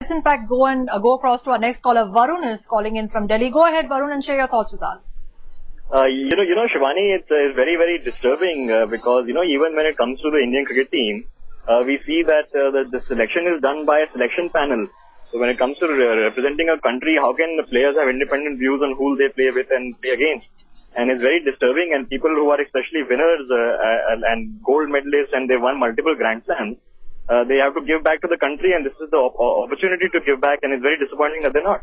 Let's in fact go across to our next caller. Varun is calling in from Delhi. Go ahead, Varun, and share your thoughts with us. Shivani, it's very, very disturbing because, even when it comes to the Indian cricket team, we see that the selection is done by a selection panel. So when it comes to representing a country, how can the players have independent views on who they play with and play against? And it's very disturbing, and people who are especially winners and gold medalists, and they won multiple Grand Slams, they have to give back to the country, and this is the opportunity to give back, and it's very disappointing that they're not.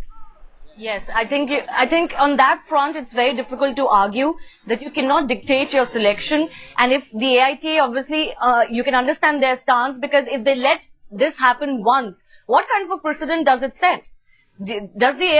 Yes, I think on that front it's very difficult to argue that you cannot dictate your selection, and if the AITA, obviously you can understand their stance, because if they let this happen once, what kind of a precedent does it set? Is the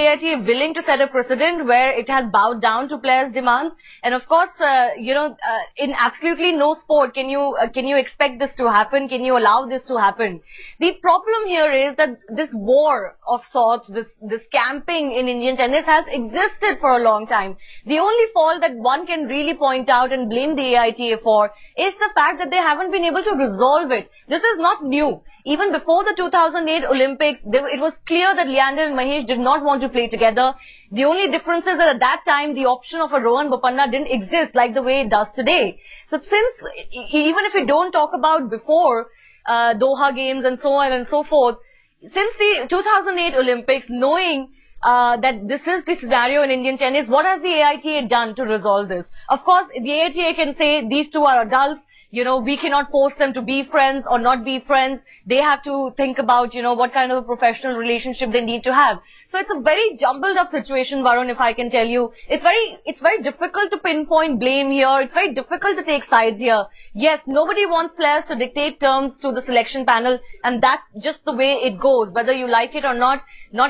AITA willing to set a precedent where it has bowed down to players' demands? And of course, in absolutely no sport can you expect this to happen? Can you allow this to happen? The problem here is that this war of sorts, this camping in Indian tennis has existed for a long time. The only fault that one can really point out and blame the AITA for is the fact that they haven't been able to resolve it. This is not new. Even before the 2008 Olympics, it was clear that Leander and Mahesh did not want to play together. The only difference is that at that time, the option of a Rohan Bopanna didn't exist like the way it does today. So even if we don't talk about before Doha Games and so on and so forth, since the 2008 Olympics, knowing that this is the scenario in Indian tennis, what has the AITA done to resolve this? Of course, the AITA can say these two are adults. We cannot force them to be friends or not be friends. They have to think about, what kind of a professional relationship they need to have. So it's a very jumbled up situation, Varun, if I can tell you. It's very difficult to pinpoint blame here. It's very difficult to take sides here. Yes, nobody wants players to dictate terms to the selection panel, and that's just the way it goes. Whether you like it or not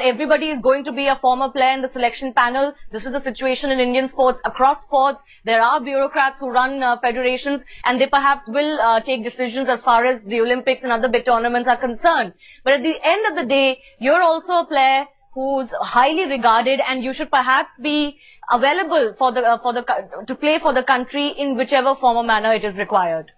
everybody is going to be a former player in the selection panel. This is the situation in Indian sports. Across sports, there are bureaucrats who run federations, and they perhaps will take decisions as far as the Olympics and other big tournaments are concerned. But at the end of the day, you're also a player who's highly regarded, and you should perhaps be available to play for the country in whichever form or manner it is required.